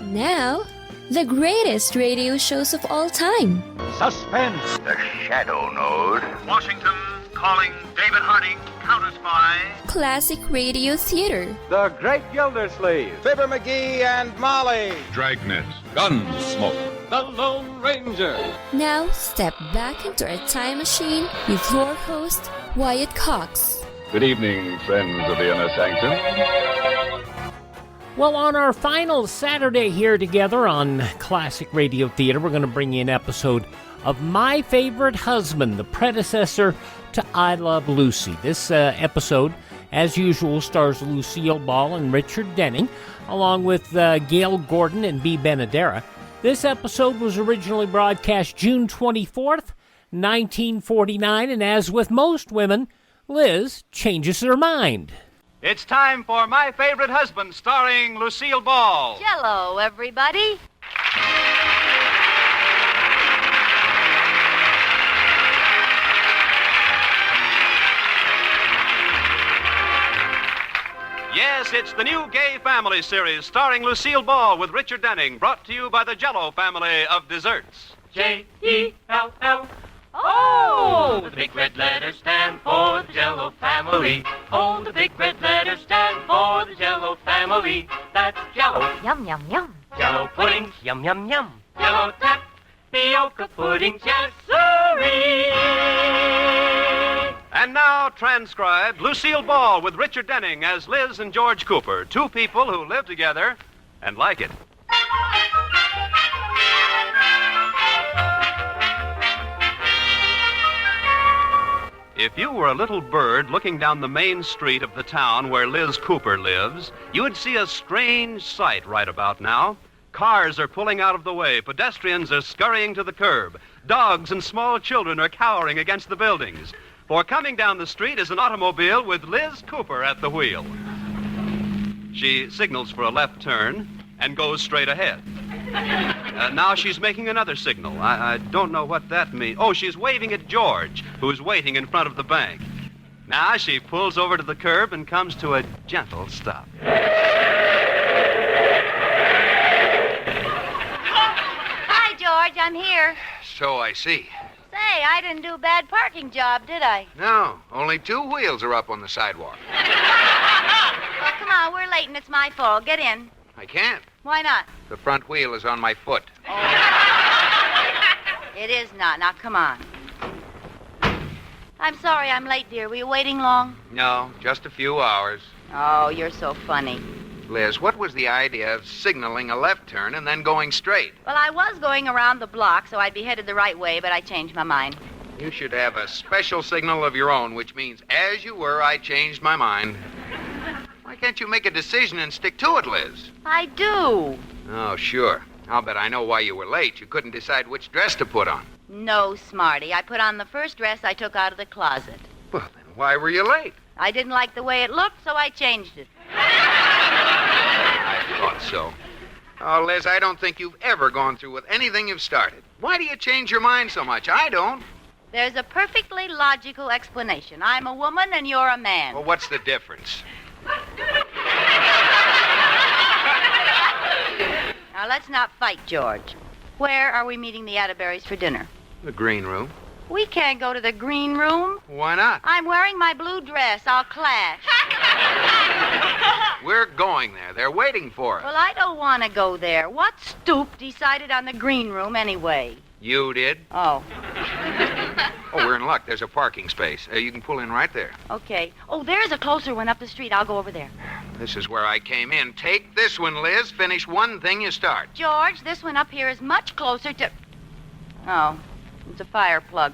Now, the greatest radio shows of all time. Suspense. The Shadow Node. Washington calling David Harding, Counter-Spy. Classic radio theater. The Great Gildersleeve. Fibber McGee and Molly. Dragnet. Gunsmoke. The Lone Ranger. Now, step back into our time machine with your host, Wyatt Cox. Good evening, friends of the Inner Sanctum. Well, on our final Saturday here together on Classic Radio Theater, we're going to bring you an episode of My Favorite Husband, the predecessor to I Love Lucy. This episode, as usual, stars Lucille Ball and Richard Denning, along with Gail Gordon and Bea Benadera. This episode was originally broadcast June 24th, 1949, and as with most women, Liz changes her mind. It's time for My Favorite Husband, starring Lucille Ball. Hello, everybody. Yes, it's the new Gay Family series starring Lucille Ball with Richard Denning, brought to you by the Jell-O family of desserts. J-E-L-L. Oh, the big red letters stand for the Jell-O family. Oh, the big red letters stand for the Jell-O family. That's Jell-O. Yum, yum, yum. Jell-O puddings, yum, yum, yum. Jell-O tapioca puddings, yes, sirree. And now, transcribed, Lucille Ball with Richard Denning as Liz and George Cooper, two people who live together and like it. If you were a little bird looking down the main street of the town where Liz Cooper lives, you would see a strange sight right about now. Cars are pulling out of the way. Pedestrians are scurrying to the curb. Dogs and small children are cowering against the buildings. For coming down the street is an automobile with Liz Cooper at the wheel. She signals for a left turn and goes straight ahead. Now she's making another signal. I don't know what that means. Oh, she's waving at George, who's waiting in front of the bank. Now she pulls over to the curb and comes to a gentle stop. Hi, George. I'm here. So I see. Say, I didn't do a bad parking job, did I? No, only two wheels are up on the sidewalk. Well, come on, we're late and it's my fault. Get in. I can't. Why not? The front wheel is on my foot. It is not. Now, come on. I'm sorry I'm late, dear. Were you waiting long? No, just a few hours. Oh, you're so funny. Liz, what was the idea of signaling a left turn and then going straight? Well, I was going around the block, so I'd be headed the right way, but I changed my mind. You should have a special signal of your own, which means, as you were, I changed my mind. Why can't you make a decision and stick to it, Liz? I do. Oh, sure. I'll bet I know why you were late. You couldn't decide which dress to put on. No, Smarty. I put on the first dress I took out of the closet. Well, then why were you late? I didn't like the way it looked, so I changed it. I thought so. Oh, Liz, I don't think you've ever gone through with anything you've started. Why do you change your mind so much? I don't. There's a perfectly logical explanation. I'm a woman and you're a man. Well, what's the difference? Now, let's not fight, George. Where are we meeting the Atterberries for dinner? The green room. We can't go to the green room. Why not? I'm wearing my blue dress. I'll clash. We're going there. They're waiting for us. Well, I don't want to go there. What stoop decided on the green room anyway? You did? Oh. Oh, we're in luck. There's a parking space. You can pull in right there. Okay. Oh, there's a closer one up the street. I'll go over there. This is where I came in. Take this one, Liz. Finish one thing you start. George, this one up here is much closer to... Oh, it's a fire plug.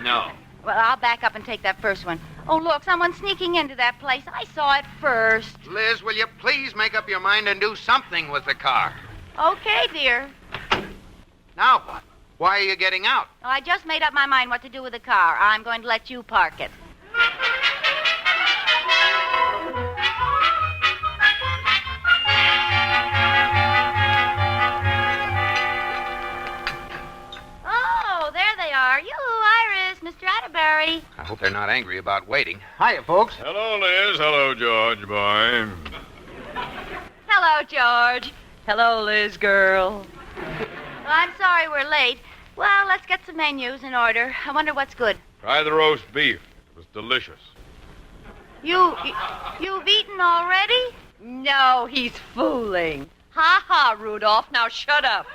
No. Well, I'll back up and take that first one. Oh, look, someone's sneaking into that place. I saw it first. Liz, will you please make up your mind and do something with the car? Okay, dear. Now what? Why are you getting out? Oh, I just made up my mind what to do with the car. I'm going to let you park it. Oh, there they are. Yoo-hoo, Iris, Mr. Atterbury. I hope they're not angry about waiting. Hiya, folks. Hello, Liz. Hello, George, boy. Hello, George. Hello, Liz girl. Well, I'm sorry we're late. Well, let's get some menus in order. I wonder what's good. Try the roast beef. It was delicious. You've eaten already? No, he's fooling. Ha ha, Rudolph. Now shut up.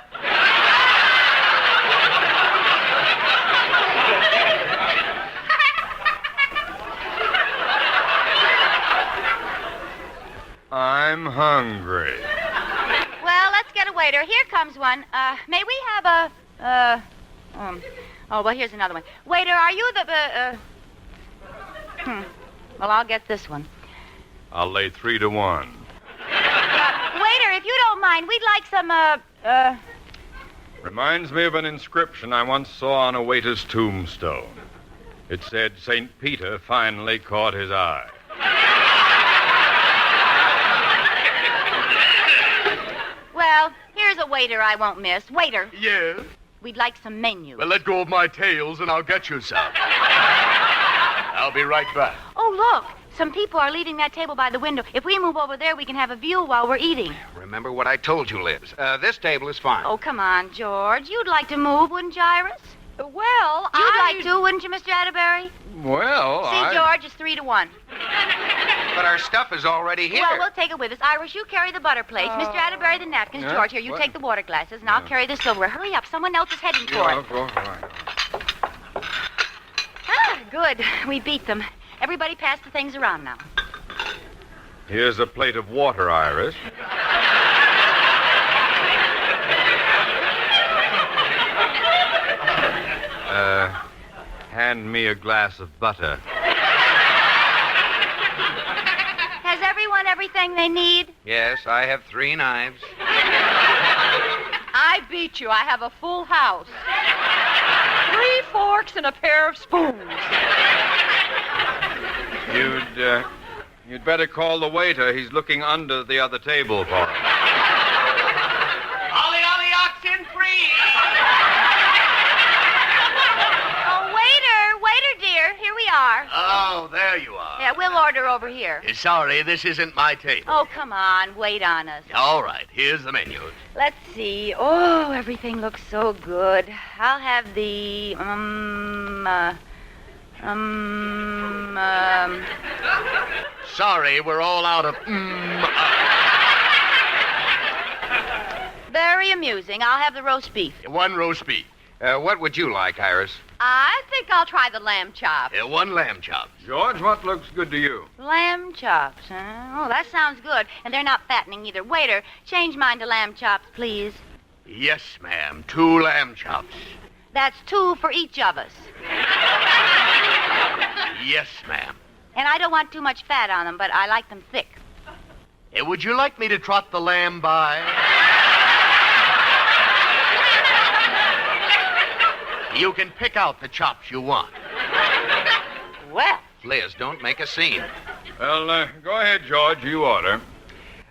I'm hungry. Well, let's get a waiter. Here comes one. May we have oh, well, here's another one. Waiter, are you the, Well, I'll get this one. I'll lay 3 to 1. Waiter, if you don't mind, we'd like some, Reminds me of an inscription I once saw on a waiter's tombstone. It said, St. Peter finally caught his eye. Well, here's a waiter I won't miss. Waiter, Yes? we'd like some menus. Well, let go of my tails and I'll get you some. I'll be right back. Oh, look. Some people are leaving that table by the window. If we move over there, we can have a view while we're eating. Remember what I told you, Liz. This table is fine. Oh, come on, George. You'd like to move, wouldn't you, Iris? Well, You'd like to, wouldn't you, Mr. Atterbury? Well, See, George, it's 3 to 1. But our stuff is already here. Well, we'll take it with us. Iris, you carry the butter plates. Mr. Atterbury, the napkins. Yeah? George, here, you What? take the water glasses, and I'll carry the silverware. Hurry up. Someone else is heading for it. All right. Ah, good. We beat them. Everybody pass the things around now. Here's a plate of water, Iris. Hand me a glass of butter. Has everyone everything they need? Yes, I have 3 knives. I beat you. I have a full house. 3 forks and a pair of spoons. You'd better call the waiter. He's looking under the other table for him. Ollie, oxen free! Oh, waiter, dear. Here we are. Oh, there you are. Yeah, we'll order over here. Sorry, this isn't my table. Oh, come on. Wait on us. All right, here's the menu. Let's see. Oh, everything looks so good. I'll have the, Sorry, we're all out of... Very amusing. I'll have the roast beef. 1 roast beef. What would you like, Iris? I think I'll try the lamb chop. 1 lamb chop. George, what looks good to you? Lamb chops, huh? Oh, that sounds good. And they're not fattening either. Waiter, change mine to lamb chops, please. Yes, ma'am. 2 lamb chops. That's 2 for each of us. Yes, ma'am. And I don't want too much fat on them, but I like them thick. Would you like me to trot the lamb by? You can pick out the chops you want. Well. Liz, don't make a scene. Well, go ahead, George. You order.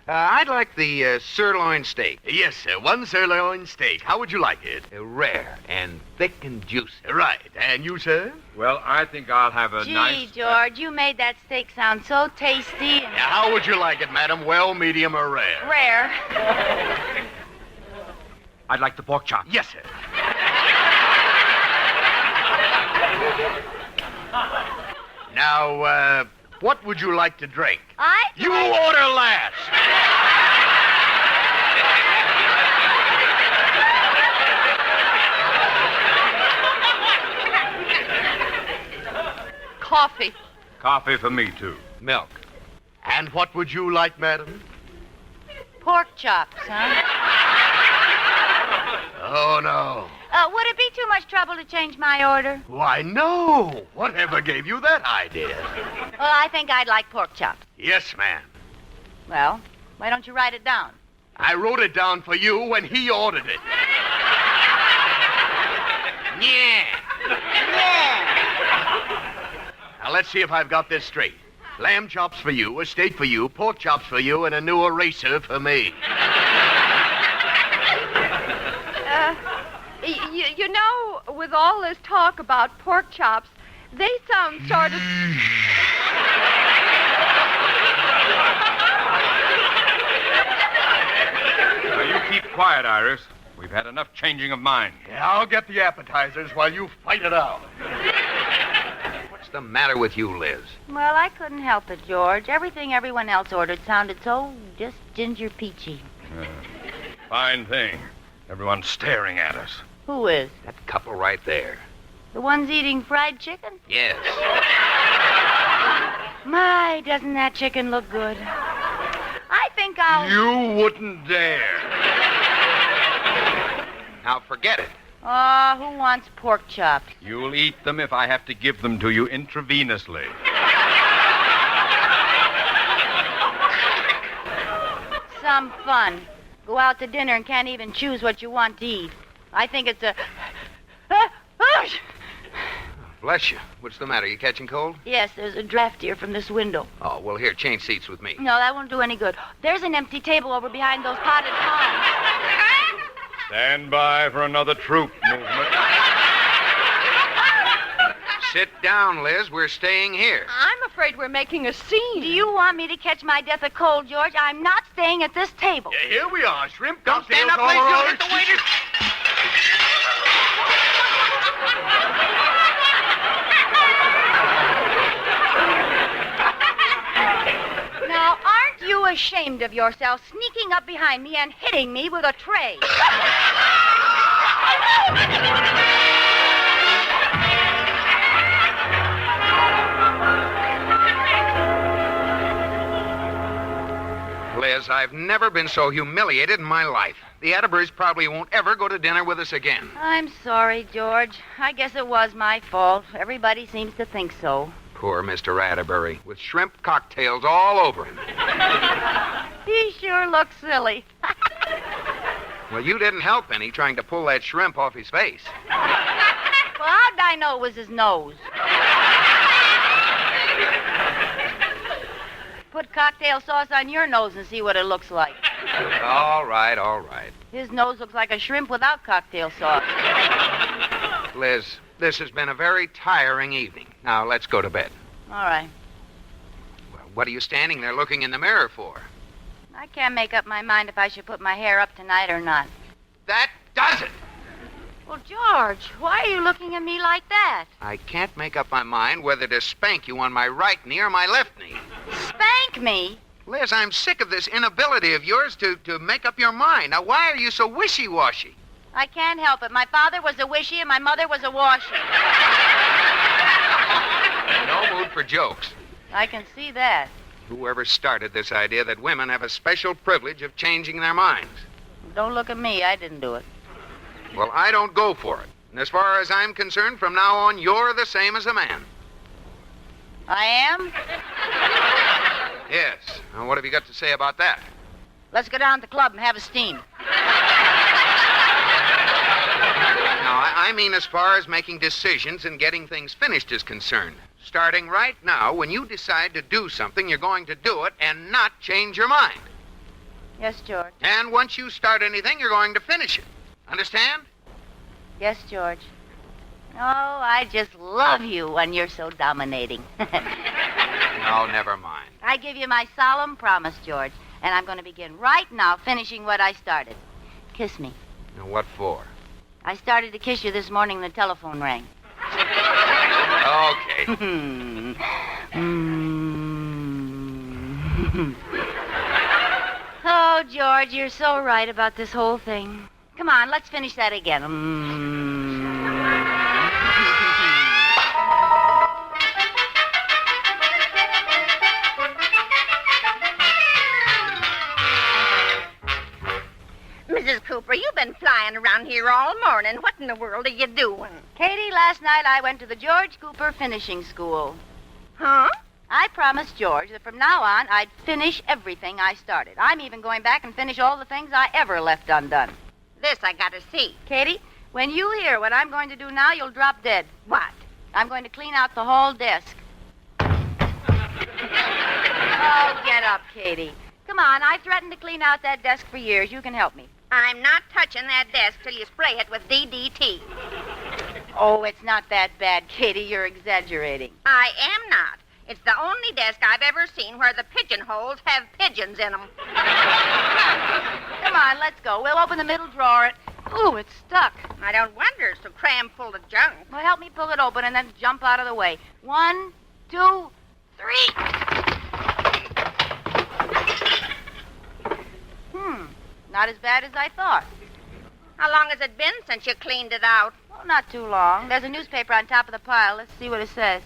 I'd like the sirloin steak. Yes, sir. 1 sirloin steak. How would you like it? Rare and thick and juicy. Right. And you, sir? Well, I think I'll have a Gee, nice... George, you made that steak sound so tasty. And How would you like it, madam? Well, medium, or rare? rare. I'd like the pork chop. Yes, sir. Now, what would you like to drink? You order last. Coffee. Coffee for me, too. Milk. And what would you like, madam? Pork chops, huh? Oh, no. Would it be too much trouble to change my order? Why, no. Whatever gave you that idea? Well, I think I'd like pork chops. Yes, ma'am. Well, why don't you write it down? I wrote it down for you when he ordered it. Yeah. Now, let's see if I've got this straight. Lamb chops for you, a steak for you, pork chops for you, and a new eraser for me. You know, with all this talk about pork chops, they sound sort of... Now, you quiet, Iris. We've had enough changing of minds. Yeah, I'll get the appetizers while you fight it out. What's the matter with you, Liz? Well, I couldn't help it, George. Everything everyone else ordered sounded so just ginger peachy. Fine thing. Everyone's staring at us. Who is? That couple right there. The ones eating fried chicken? Yes. My, doesn't that chicken look good? I think I'll... You wouldn't dare. Now forget it. Oh, who wants pork chops? You'll eat them if I have to give them to you intravenously. Some fun. Go out to dinner and can't even choose what you want to eat. I think it's a... Bless you. What's the matter? You catching cold? Yes, there's a draft here from this window. Oh, well, here, change seats with me. No, that won't do any good. There's an empty table over behind those potted palms. Stand by for another troop movement. Sit down, Liz. We're staying here. I'm afraid we're making a scene. Do you want me to catch my death of cold, George? I'm not staying at this table. Yeah, here we are. Shrimp Don't stand up, all Liz. over You'll us. hit the waiters. Now, aren't you ashamed of yourself sneaking up behind me and hitting me with a tray? Liz, I've never been so humiliated in my life. The Atterburys probably won't ever go to dinner with us again. I'm sorry, George. I guess it was my fault. Everybody seems to think so. Poor Mr. Atterbury, with shrimp cocktails all over him. He sure looks silly. Well, you didn't help any trying to pull that shrimp off his face. Well, how'd I know it was his nose? Put cocktail sauce on your nose and see what it looks like. All right, all right. His nose looks like a shrimp without cocktail sauce. Liz, this has been a very tiring evening. Now, let's go to bed. All right. Well, what are you standing there looking in the mirror for? I can't make up my mind if I should put my hair up tonight or not. That does it! Well, George, why are you looking at me like that? I can't make up my mind whether to spank you on my right knee or my left knee. Spank me? Liz, I'm sick of this inability of yours to make up your mind. Now, why are you so wishy-washy? I can't help it. My father was a wishy and my mother was a washy. No mood for jokes. I can see that. Whoever started this idea that women have a special privilege of changing their minds? Don't look at me. I didn't do it. Well, I don't go for it. And as far as I'm concerned, from now on, you're the same as a man. I am? Yes. Now, what have you got to say about that? Let's go down to the club and have a steam. Now, I mean as far as making decisions and getting things finished is concerned. Starting right now, when you decide to do something, you're going to do it and not change your mind. Yes, George. And once you start anything, you're going to finish it. Understand? Yes, George. Oh, I just love you when you're so dominating. No, never mind. I give you my solemn promise, George, and I'm going to begin right now finishing what I started. Kiss me. Now, what for? I started to kiss you this morning when the telephone rang. Okay. Oh, George, you're so right about this whole thing. Come on, let's finish that again. Mrs. Cooper, you've been flying around here all morning. What in the world are you doing? Katie, last night I went to the George Cooper finishing school. Huh? I promised George that from now on I'd finish everything I started. I'm even going back and finish all the things I ever left undone. This I gotta see. Katie, when you hear what I'm going to do now, you'll drop dead. What? I'm going to clean out the whole desk. Oh, get up, Katie. Come on, I've threatened to clean out that desk for years. You can help me. I'm not touching that desk till you spray it with DDT. Oh, it's not that bad, Katie. You're exaggerating. I am not. It's the only desk I've ever seen where the pigeonholes have pigeons in them. Come Come on, let's go. We'll open the middle drawer and... Ooh, it's stuck. I don't wonder. It's so crammed full of junk. Well, help me pull it open and then jump out of the way. 1, 2, 3. Not as bad as I thought. How long has it been since you cleaned it out? Oh, not too long. There's a newspaper on top of the pile. Let's see what it says.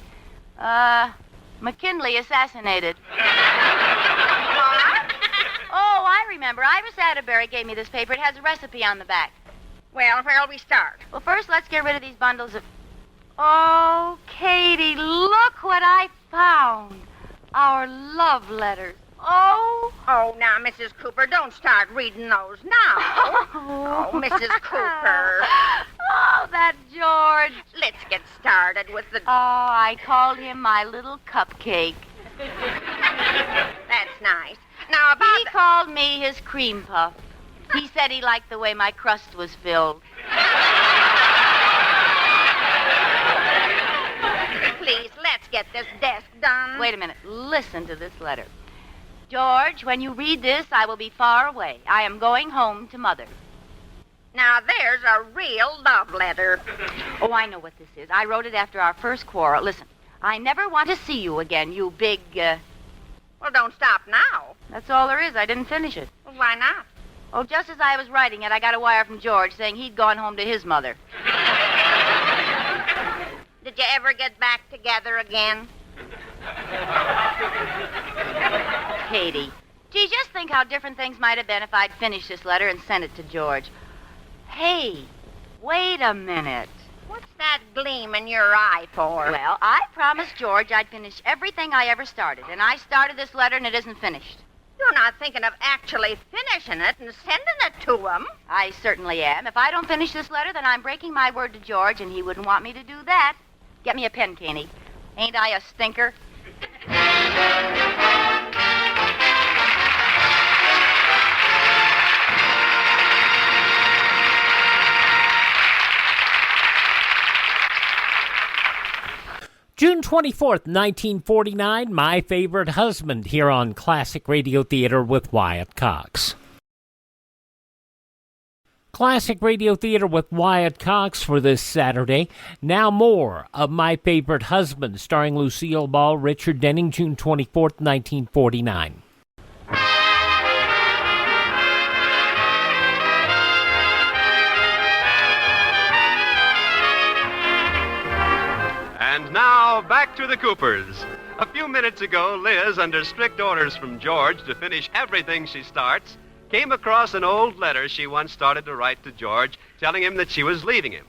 McKinley assassinated. What? Oh, I remember. Iris Atterbury gave me this paper. It has a recipe on the back. Well, where'll we start? Well, first, let's get rid of these bundles of... Oh, Katie, look what I found. Our love letters. Oh. Oh, now, Mrs. Cooper, don't start reading those now. Oh, Mrs. Cooper. Oh, that George. Let's get started with the... Oh, I called him my little cupcake. That's nice. Now, about... He called me his cream puff. He said he liked the way my crust was filled. Please, let's get this desk done. Wait a minute. Listen to this letter. George, when you read this, I will be far away. I am going home to Mother. Now, there's a real love letter. Oh, I know what this is. I wrote it after our first quarrel. Listen, I never want to see you again, you big, Well, don't stop now. That's all there is. I didn't finish it. Well, why not? Oh, just as I was writing it, I got a wire from George saying he'd gone home to his mother. Did you ever get back together again? Katie. Gee, just think how different things might have been if I'd finished this letter and sent it to George. Hey, wait a minute. What's that gleam in your eye for? Well, I promised George I'd finish everything I ever started, and I started this letter and it isn't finished. You're not thinking of actually finishing it and sending it to him. I certainly am. If I don't finish this letter, then I'm breaking my word to George, and he wouldn't want me to do that. Get me a pen, Caney. Ain't I a stinker? June 24th, 1949, My Favorite Husband, here on Classic Radio Theater with Wyatt Cox. Classic Radio Theater with Wyatt Cox for this Saturday. Now more of My Favorite Husband, starring Lucille Ball, Richard Denning, June 24th, 1949. And now, back to the Coopers. A few minutes ago, Liz, under strict orders from George to finish everything she starts, came across an old letter she once started to write to George, telling him that she was leaving him.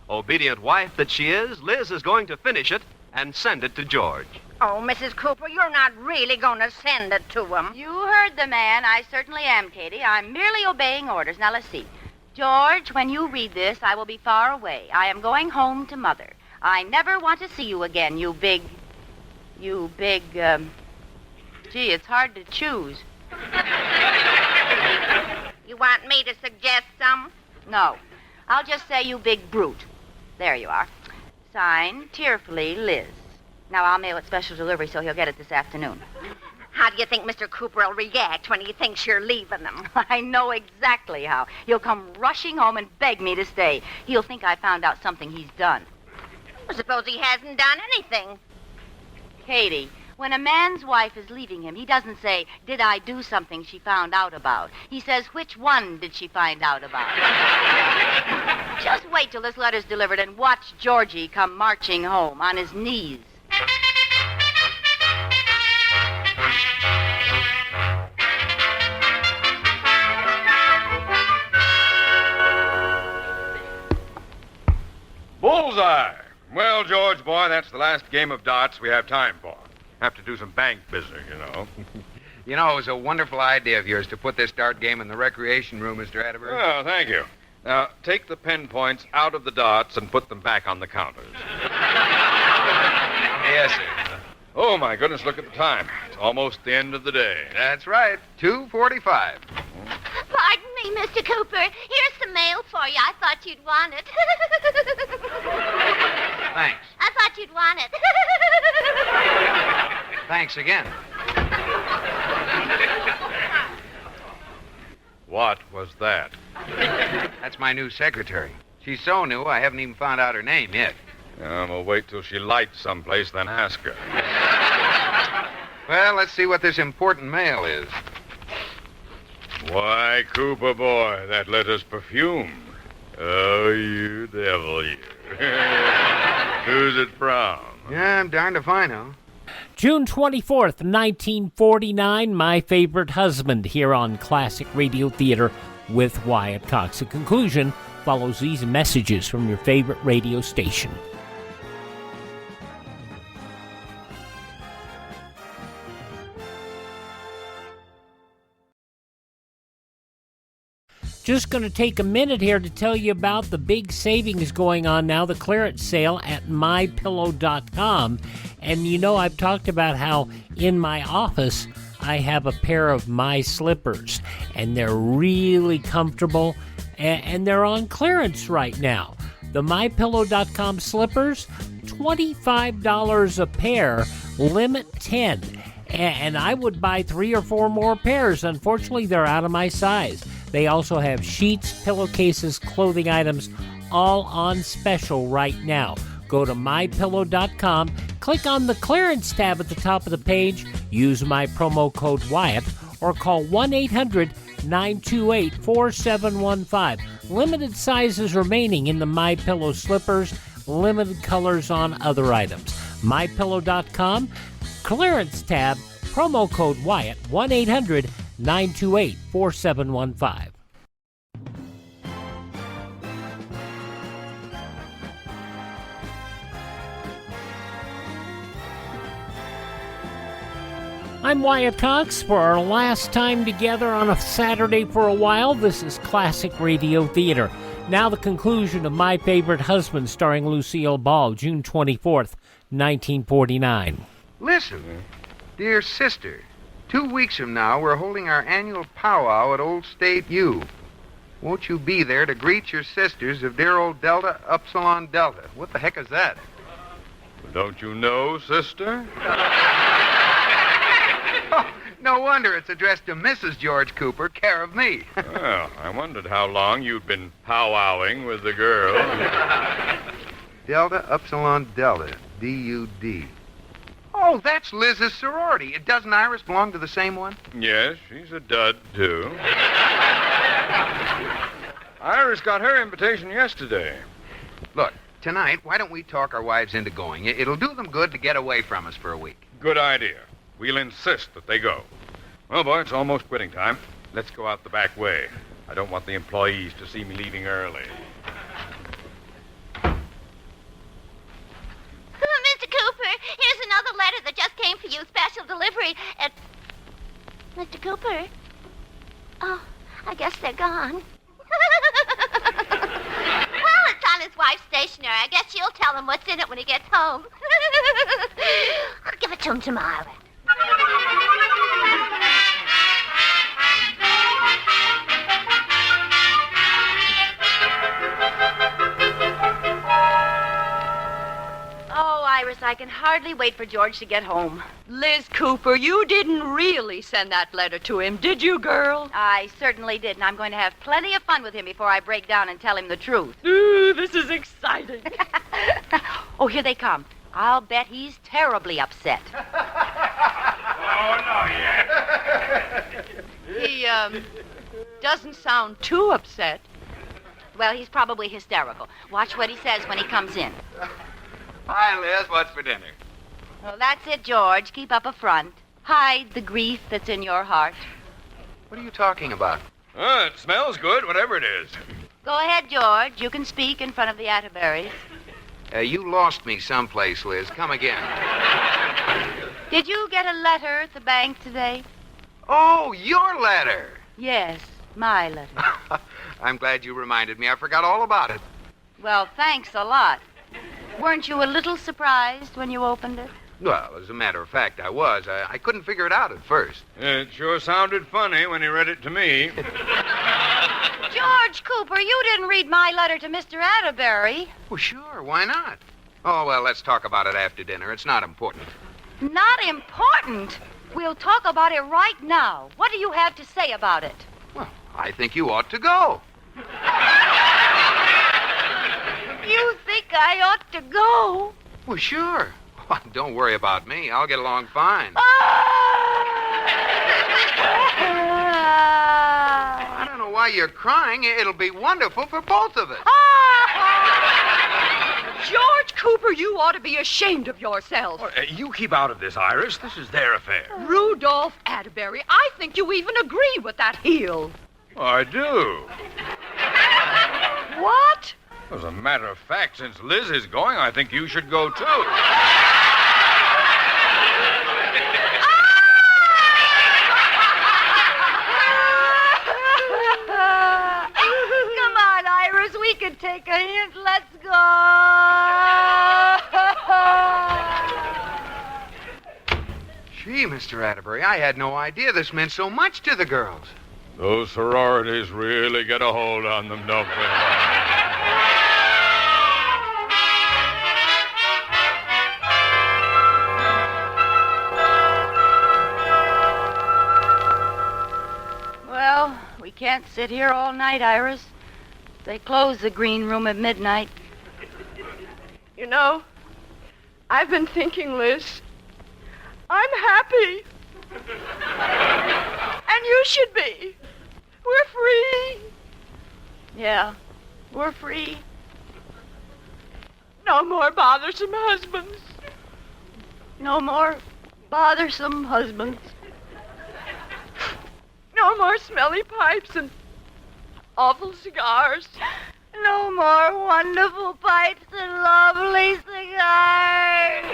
Obedient wife that she is, Liz is going to finish it and send it to George. Oh, Mrs. Cooper, you're not really going to send it to him. You heard the man. I certainly am, Katie. I'm merely obeying orders. Now, let's see. George, when you read this, I will be far away. I am going home to Mother. I never want to see you again, you big, gee, it's hard to choose. You want me to suggest some? No. I'll just say you big brute. There you are. Signed, tearfully, Liz. Now, I'll mail it special delivery so he'll get it this afternoon. How do you think Mr. Cooper will react when he thinks you're leaving him? I know exactly how. He'll come rushing home and beg me to stay. He'll think I found out something he's done. Well, suppose he hasn't done anything. Katie, when a man's wife is leaving him, he doesn't say, did I do something she found out about? He says, which one did she find out about? Just wait till this letter's delivered and watch Georgie come marching home on his knees. Bullseye! Well, George, boy, that's the last game of darts we have time for. Have to do some bank business, you know. You know, it was a wonderful idea of yours to put this dart game in the recreation room, Mr. Atterbury. Oh, thank you. Now, take the pin points out of the darts and put them back on the counters. Yes, sir. Oh, my goodness, look at the time. It's almost the end of the day. That's right, 2:45. Pardon me, Mr. Cooper. Here's some mail for you. I thought you'd want it. Thanks. I thought you'd want it. Thanks again. What was that? That's my new secretary. She's so new, I haven't even found out her name yet. We'll wait till she lights someplace, then ask her. Well, let's see what this important mail is. Why, Cooper boy, that letter's perfume. Oh, you devil, you. Who's it from? Yeah, I'm darned if I know. June 24th, 1949, My Favorite Husband, here on Classic Radio Theater with Wyatt Cox. The conclusion follows these messages from your favorite radio station. Just going to take a minute here to tell you about the big savings going on now, the clearance sale at mypillow.com. And you know, I've talked about how in my office I have a pair of my slippers, and they're really comfortable, and they're on clearance right now. The mypillow.com slippers, $25 a pair, limit 10. And I would buy 3 or 4 more pairs. Unfortunately, they're out of my size. They also have sheets, pillowcases, clothing items, all on special right now. Go to mypillow.com, click on the clearance tab at the top of the page, use my promo code Wyatt, or call 1-800-928-4715. Limited sizes remaining in the MyPillow slippers, limited colors on other items. mypillow.com, clearance tab, promo code Wyatt, 1-800-928-4715. I'm Wyatt Cox. For our last time together on a Saturday for a while, this is Classic Radio Theater. Now the conclusion of My Favorite Husband, starring Lucille Ball, June 24th, 1949. Listen, dear sister, 2 weeks from now, we're holding our annual powwow at Old State U. Won't you be there to greet your sisters of dear old Delta Upsilon Delta? What the heck is that? Don't you know, sister? Oh, no wonder it's addressed to Mrs. George Cooper, care of me. Well, I wondered how long you'd been powwowing with the girl. Delta Upsilon Delta, D-U-D. Oh, that's Liz's sorority. Doesn't Iris belong to the same one? Yes, she's a dud, too. Iris got her invitation yesterday. Look, tonight, why don't we talk our wives into going? It'll do them good to get away from us for a week. Good idea. We'll insist that they go. Well, boy, it's almost quitting time. Let's go out the back way. I don't want the employees to see me leaving early. Mr. Cooper, here's another letter that just came for you, special delivery. Mr. Cooper? Oh, I guess they're gone. Well, it's on his wife's stationery. I guess she'll tell him what's in it when he gets home. I'll give it to him tomorrow. Oh, Iris, I can hardly wait for George to get home. Liz Cooper, you didn't really send that letter to him, did you, girl? I certainly did, and I'm going to have plenty of fun with him before I break down and tell him the truth. Ooh, this is exciting. Oh, here they come. I'll bet he's terribly upset. Oh, no, yeah. He, doesn't sound too upset. Well, he's probably hysterical. Watch what he says when he comes in. Hi, Liz. What's for dinner? Well, that's it, George. Keep up a front. Hide the grief that's in your heart. What are you talking about? Oh, it smells good, whatever it is. Go ahead, George. You can speak in front of the Atterburys. You lost me someplace, Liz. Come again. Did you get a letter at the bank today? Oh, your letter. Yes, my letter. I'm glad you reminded me. I forgot all about it. Well, thanks a lot. Weren't you a little surprised when you opened it? Well, as a matter of fact, I was. I couldn't figure it out at first. It sure sounded funny when he read it to me. George Cooper, you didn't read my letter to Mr. Atterbury. Well, sure. Why not? Oh, well, let's talk about it after dinner. It's not important. Not important? We'll talk about it right now. What do you have to say about it? Well, I think you ought to go. You think I ought to go? Well, sure. Don't worry about me. I'll get along fine. I don't know why you're crying. It'll be wonderful for both of us. George Cooper, you ought to be ashamed of yourself. You keep out of this, Iris. This is their affair. Rudolph Atterbury, I think you even agree with that heel. I do. What? As a matter of fact, since Liz is going, I think you should go, too. Come on, Iris. We can take a hint. Let's go. Gee, Mr. Atterbury, I had no idea this meant so much to the girls. Those sororities really get a hold on them, don't they? Well, we can't sit here all night, Iris. They close the green room at midnight. You know, I've been thinking, Liz. I'm happy. And you should be. We're free. Yeah, we're free. No more bothersome husbands. No more bothersome husbands. No more smelly pipes and awful cigars. No more wonderful pipes and lovely cigars.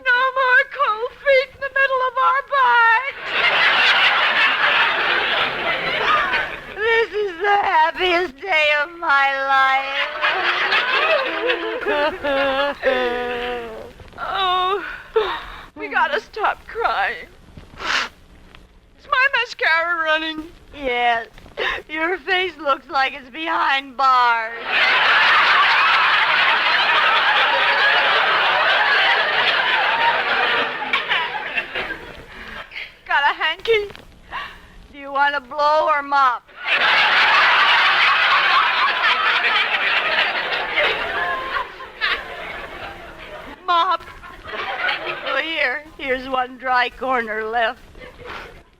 No more cold feet in the middle of our backs. This is the happiest day of my life. Oh, we gotta stop crying. Is my mascara running? Yes. Your face looks like it's behind bars. Got a hanky? Do you want to blow or mop? Mop. Well, here's one dry corner left.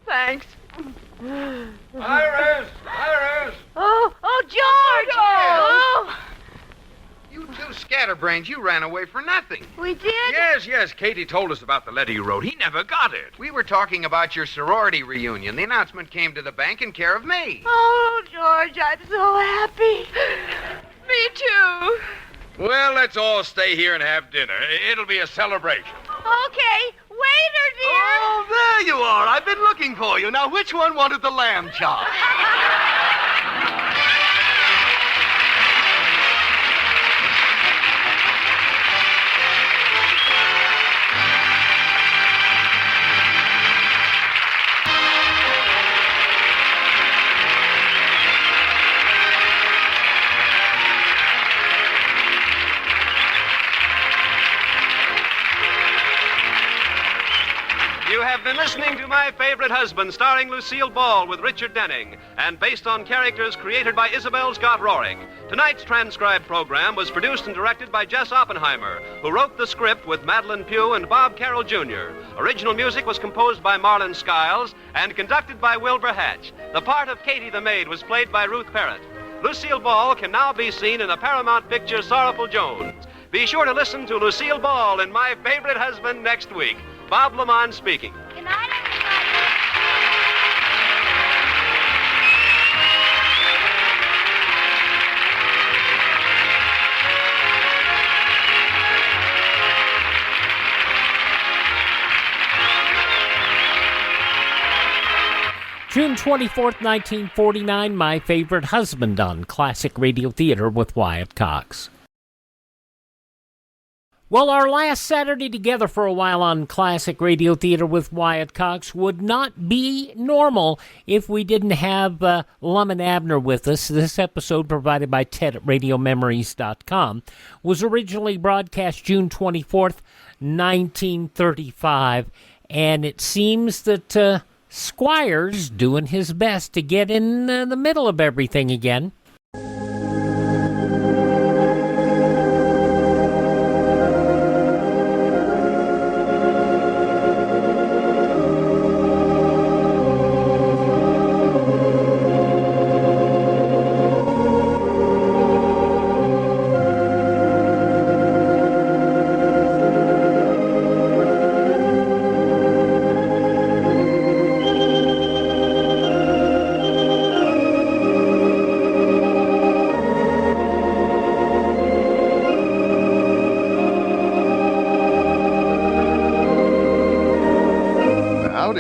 Thanks. Iris! Iris! Oh, George! Oh. You two scatterbrains, you ran away for nothing. We did? Yes, Katie told us about the letter you wrote. He never got it. We were talking about your sorority reunion. The announcement came to the bank in care of me. Oh, George, I'm so happy. Me too. Well, let's all stay here and have dinner. It'll be a celebration. Okay, waiter, dear. Oh, there you are. I've been looking for you. Now, which one wanted the lamb chop? You have been listening to My Favorite Husband, starring Lucille Ball with Richard Denning, and based on characters created by Isabel Scott Rohring. Tonight's transcribed program was produced and directed by Jess Oppenheimer, who wrote the script with Madeline Pugh and Bob Carroll Jr. Original music was composed by Marlon Skiles and conducted by Wilbur Hatch. The part of Katie the maid was played by Ruth Parrott. Lucille Ball can now be seen in the Paramount picture Sorrowful Jones. Be sure to listen to Lucille Ball in My Favorite Husband next week. Bob Lamont speaking. Good night, June 24th, 1949, My Favorite Husband on Classic Radio Theater with Wyatt Cox. Well, our last Saturday together for a while on Classic Radio Theater with Wyatt Cox would not be normal if we didn't have Lum and Abner with us. This episode, provided by Ted at RadioMemories.com, was originally broadcast June 24th, 1935, and it seems that Squire's doing his best to get in the middle of everything again.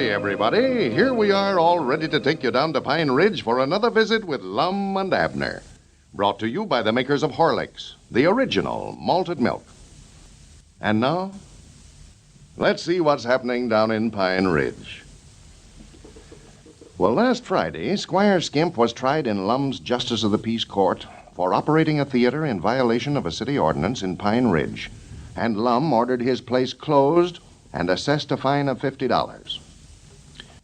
Everybody, here we are all ready to take you down to Pine Ridge for another visit with Lum and Abner. Brought to you by the makers of Horlicks, the original malted milk. And now, let's see what's happening down in Pine Ridge. Well, last Friday, Squire Skimp was tried in Lum's Justice of the Peace Court for operating a theater in violation of a city ordinance in Pine Ridge. And Lum ordered his place closed and assessed a fine of $50.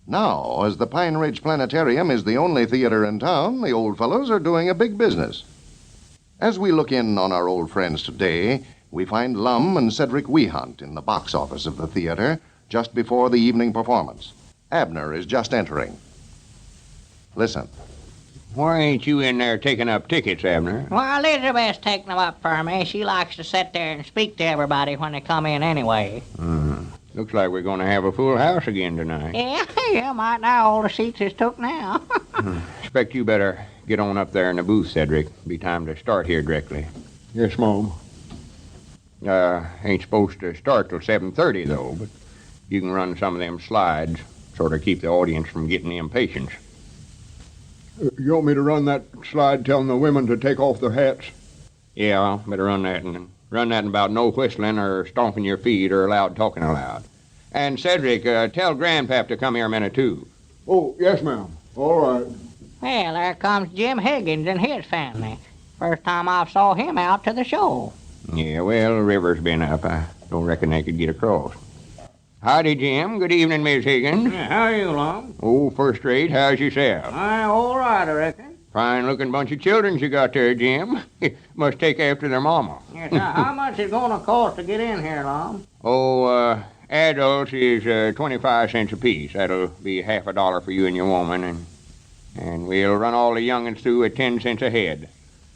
Now, as the Pine Ridge Planetarium is the only theater in town, the old fellows are doing a big business. As we look in on our old friends today, we find Lum and Cedric Wehunt in the box office of the theater just before the evening performance. Abner is just entering. Listen. Why ain't you in there taking up tickets, Abner? Well, Elizabeth's taking them up for me. She likes to sit there and speak to everybody when they come in anyway. Looks like we're going to have a full house again tonight. Yeah, might now. All the seats is took now. Expect you better get on up there in the booth, Cedric. Be time to start here directly. Yes, Mom. Ain't supposed to start till 7:30, though, but you can run some of them slides, sort of keep the audience from getting impatient. You want me to run that slide telling the women to take off their hats? Yeah, I'll better run that and run that about no whistling or stomping your feet or loud talking aloud. And Cedric, tell Grandpap to come here a minute, too. Oh, yes, ma'am. All right. Well, there comes Jim Higgins and his family. First time I saw him out to the show. Yeah, well, the river's been up. I don't reckon they could get across. Howdy, Jim. Good evening, Miss Higgins. Yeah, how are you, Lum? Oh, first rate. How's yourself? All right, I reckon. Fine-looking bunch of children you got there, Jim. Must take after their mama. Yes, now, how much is going to cost to get in here, Lum? Oh, adults is 25 cents apiece. That'll be half $1 for you and your woman, and we'll run all the young'uns through at 10 cents a head.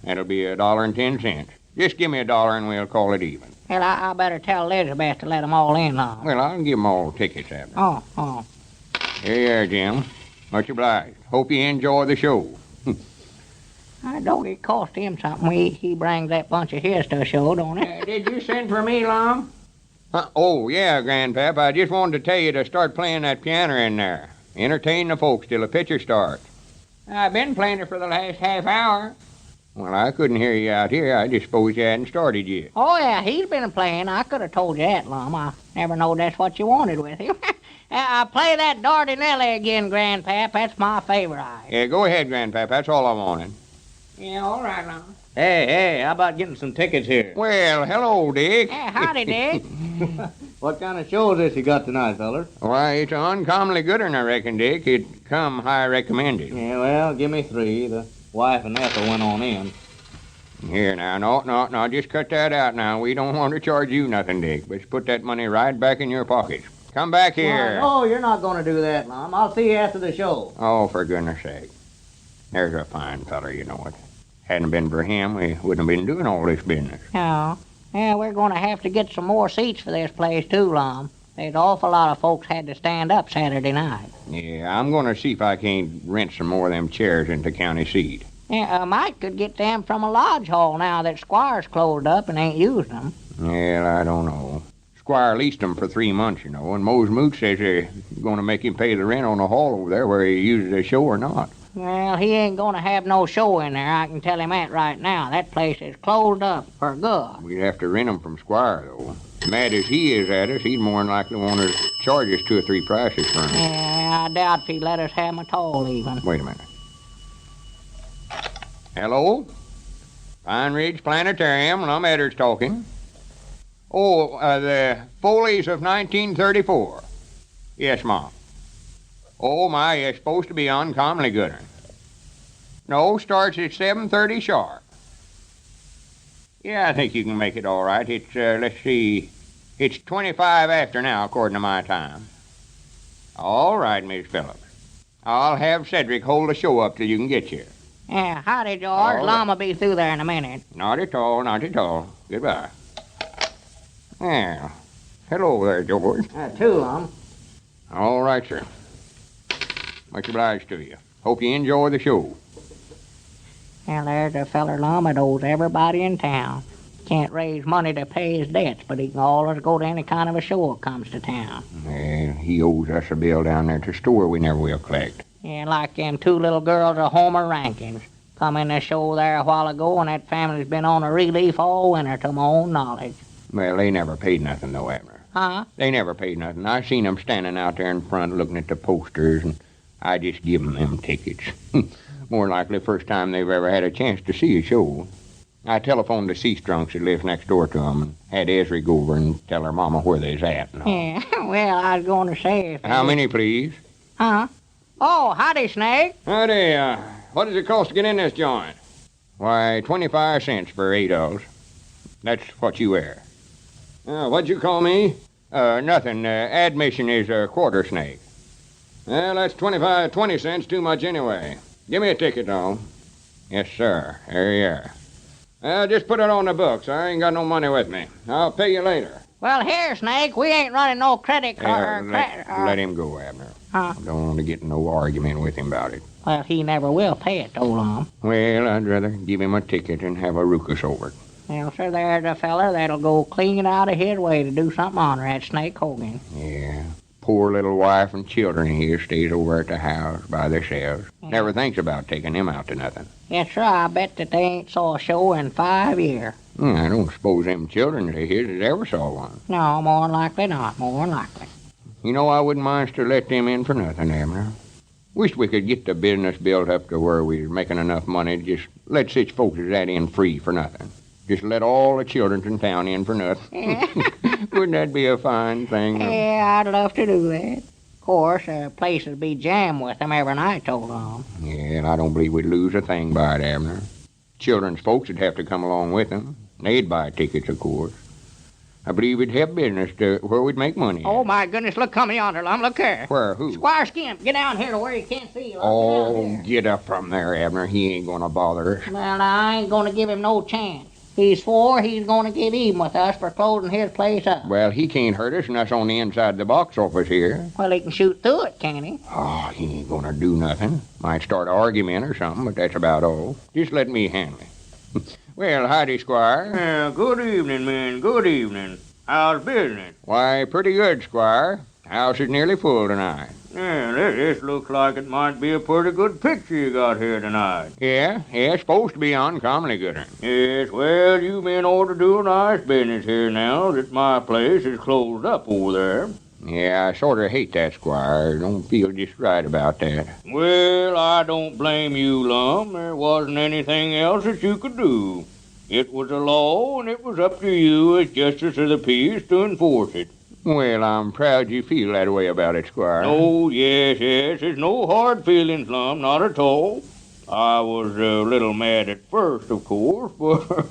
That'll be $1.10. Just give me $1 and we'll call it even. Well, I better tell Elizabeth to let them all in, Lum. Well, I'll give them all tickets, Abner. Oh. Here you are, Jim. Much obliged. Hope you enjoy the show. Don't it cost him something? He brings that bunch of his to a show, don't it? Did you send for me, Lum? Oh, yeah, Grandpap. I just wanted to tell you to start playing that piano in there. Entertain the folks till the picture starts. I've been playing it for the last half hour. Well, I couldn't hear you out here. I just suppose you hadn't started yet. Oh, yeah, he's been playing. I could have told you that, Lum. I never knowed that's what you wanted with him. Play that Dardanelli again, Grandpap. That's my favorite. Yeah, go ahead, Grandpap. That's all I wanted. Yeah, all right, Lum. Hey, how about getting some tickets here? Well, hello, Dick. Yeah, howdy, Dick. What kind of show is this you got tonight, fellers? Why, it's an uncommonly good one, I reckon, Dick. It come high recommended. Yeah, well, give me 3. The wife and Ethel went on in. Here, now, no, just cut that out now. We don't want to charge you nothing, Dick. But put that money right back in your pocket. Come back here. Oh, you're not going to do that, Lum. I'll see you after the show. Oh, for goodness sake. There's a fine feller, you know it. Hadn't been for him, we wouldn't have been doing all this business. Oh. Yeah, we're going to have to get some more seats for this place, too, Lum. There's an awful lot of folks had to stand up Saturday night. Yeah, I'm going to see if I can't rent some more of them chairs into county seat. Yeah, Mike could get them from a lodge hall now that Squire's closed up and ain't using them. Well, I don't know. Squire leased them for 3 months, you know, and Mose Moot says they're going to make him pay the rent on the hall over there whether he uses the show or not. Well, he ain't going to have no show in there, I can tell him that right now. That place is closed up for good. We'd have to rent them from Squire, though. Mad as he is at us, he'd more than likely want to charge us 2 or 3 prices for them. Yeah, I doubt if he'd let us have them at all, even. Wait a minute. Hello? Pine Ridge Planetarium, Lum Abner's talking. Oh, the Foleys of 1934. Yes, Mom. Oh, my, it's supposed to be uncommonly good. No, starts at 7:30 sharp. Yeah, I think you can make it all right. It's, let's see, it's 25 after now, according to my time. All right, Miss Phillips. I'll have Cedric hold the show up till you can get here. Yeah, howdy, George. All Lum will right. be through there in a minute. Not at all, not at all. Goodbye. Well, hello there, George. Too, Lum. All right, sir. Much obliged to you. Hope you enjoy the show. Well, there's a feller, Lum, that owes everybody in town. Can't raise money to pay his debts, but he can always go to any kind of a show that comes to town. Well, he owes us a bill down there at the store we never will collect. Yeah, like them two little girls of Homer Rankins. Come in the show there a while ago, and that family's been on a relief all winter to my own knowledge. Well, they never paid nothing, though, Abner. Huh? They never paid nothing. I seen them standing out there in front looking at the posters, and I just give them tickets. More likely the first time they've ever had a chance to see a show. I telephoned the Seastrunks that lives next door to them and had Esri go over and tell her mama where they's at. And all. Yeah, well, I was going to say if... How many, please? Huh? Oh, howdy, Snake. Howdy, what does it cost to get in this joint? Why, 25 cents for $8. That's what you wear. What'd you call me? Nothing. Admission is a quarter, Snake. Well, that's 20 cents too much anyway. Give me a ticket, though. Yes, sir. There you are. Just put it on the books. I ain't got no money with me. I'll pay you later. Well, here, Snake, we ain't running no credit card. Let him go, Abner. Huh? I don't want to get in no argument with him about it. Well, he never will pay it, though, Lum. Well, I'd rather give him a ticket and have a ruckus over it. Well, sir, there's a feller that'll go clean out of his way to do something on that Snake Hogan. Yeah. Poor little wife and children here stays over at the house by themselves. Never thinks about taking them out to nothing. Yes, sir, I bet that they ain't saw a show in 5 years. I don't suppose them children of his has ever saw one. No, more than likely not, more than likely. You know, I wouldn't mind to let them in for nothing, Abner. Wish we could get the business built up to where we're making enough money to just let such folks as that in free for nothing. Just let all the children in town in for nothing. Wouldn't that be a fine thing? Yeah, I'd love to do that. Of course, the place would be jammed with them every night, told them. Yeah, and I don't believe we'd lose a thing by it, Abner. Children's folks would have to come along with them. They'd buy tickets, of course. I believe we'd have business to where we'd make money. Oh, my goodness, look coming yonder, Lum, look here. Where, who? Squire Skimp, get down here to where you can't see. Lum. Oh, get up from there, Abner. He ain't gonna bother us. Well, I ain't gonna give him no chance. He swore he's gonna get even with us for closing his place up. Well, he can't hurt us, and that's on the inside of the box office here. Well, he can shoot through it, can't he? Oh, he ain't gonna do nothing. Might start an argument or something, but that's about all. Just let me handle it. Well, howdy, Squire. Good evening, men. Good evening. How's business? Why, pretty good, Squire. House is nearly full tonight. Yeah, this looks like it might be a pretty good picture you got here tonight. Yeah, it's supposed to be uncommonly good. Yes, well, you've been ordered to do a nice business here now that my place is closed up over there. Yeah, I sort of hate that, Squire. Don't feel just right about that. Well, I don't blame you, Lum. There wasn't anything else that you could do. It was a law, and it was up to you as Justice of the Peace to enforce it. Well, I'm proud you feel that way about it, Squire. Oh, yes. There's no hard feelings, Lum, not at all. I was a little mad at first, of course, but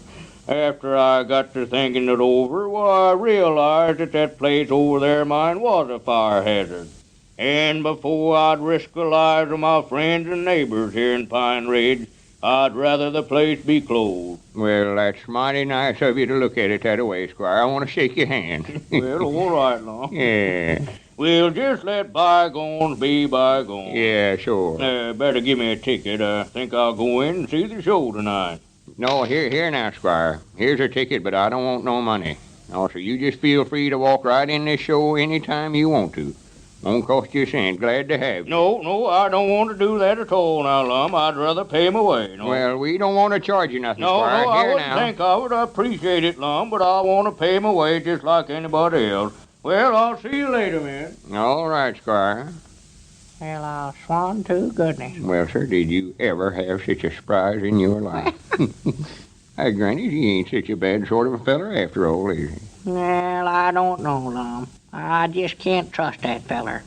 after I got to thinking it over, well, I realized that place over there of mine was a fire hazard. And before I'd risk the lives of my friends and neighbors here in Pine Ridge, I'd rather the place be closed. Well, that's mighty nice of you to look at it that way, Squire. I want to shake your hand. Well, all right, Lum. Yeah. We'll just let bygones be bygones. Yeah, sure. Better give me a ticket. I think I'll go in and see the show tonight. No, here now, Squire. Here's a ticket, but I don't want no money. Also, you just feel free to walk right in this show any time you want to. Won't cost you a cent. Glad to have you. No, I don't want to do that at all now, Lum. I'd rather pay my way. No. Well, we don't want to charge you nothing, Squire. No, I Here wouldn't now. think I would. I appreciate it, Lum, but I want to pay my way just like anybody else. Well, I'll see you later, man. All right, Squire. Well, I'll swan to goodness. Well, sir, did you ever have such a surprise in your life? Hey, Granny, he ain't such a bad sort of a feller after all, is he? Well, I don't know, Lum. I just can't trust that feller.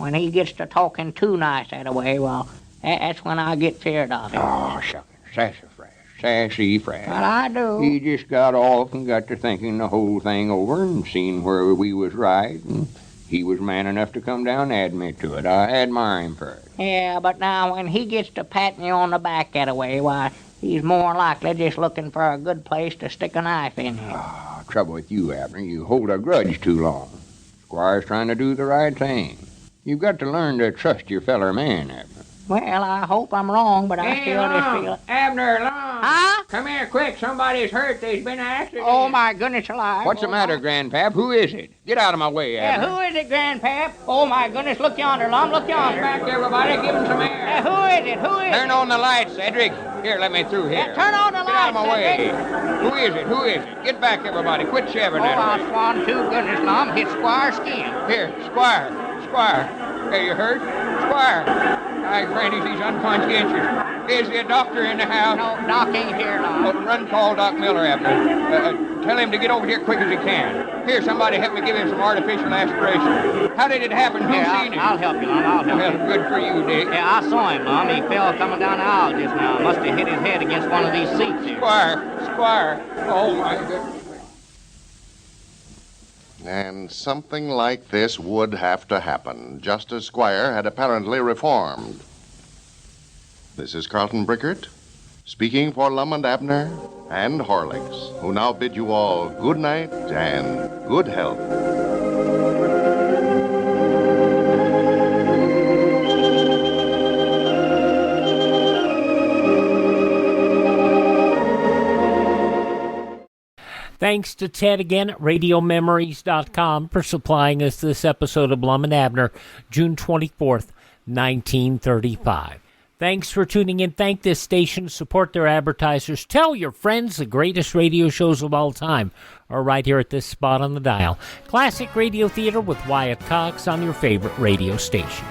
when he gets to talking too nice that way, well, that's when I get feared of him. Oh, shucks. Sassafras. Well, I do. He just got off and got to thinking the whole thing over and seen where we was right, and he was man enough to come down and admit to it. I admire him for it. Yeah, but now when he gets to patting you on the back that way, why, he's more likely just looking for a good place to stick a knife in him. Oh, trouble with you, Abner, you hold a grudge too long. Squire's trying to do the right thing. You've got to learn to trust your feller man, Abner. Well, I hope I'm wrong, but I still just feel... Abner, Lum! Huh? Come here, quick. Somebody's hurt. There's been an accident. Oh, my goodness alive. What's the matter, Grandpap? Who is it? Get out of my way, Abner. Who is it, Grandpap? Oh, my goodness, look yonder, Lum, look yonder. Back, everybody. Give him some air. Who is it? Who is it? Turn on the lights, Cedric. Here, let me through here. Turn on the lights, Get out of my way. Cedric. Who is it? Who is it? Get back, everybody. Quit shoving Oh, that I'll way. swan to goodness, Lum. It's Squire Skimp. Here, Squire. Are you hurt? Squire. I grant he's unconscientious. Is there a doctor in the house? No, Doc ain't here, Lum. Oh, run call Doc Miller, Abner. Tell him to get over here quick as he can. Here, somebody help me give him some artificial aspiration. How did it happen? Who seen it? I'll help you, Lum. I'll help you. Well, good for you, Dick. Yeah, I saw him, Lum. He fell coming down the aisle just now. Must have hit his head against one of these seats here. Squire. Oh, my goodness. And something like this would have to happen, just as Squire had apparently reformed. This is Carlton Brickert, speaking for Lum and Abner and Horlicks, who now bid you all good night and good health. Thanks to Ted again at RadioMemories.com for supplying us this episode of Lum and Abner, June 24th, 1935. Thanks for tuning in. Thank this station. Support their advertisers. Tell your friends the greatest radio shows of all time are right here at this spot on the dial. Classic Radio Theater with Wyatt Cox on your favorite radio station.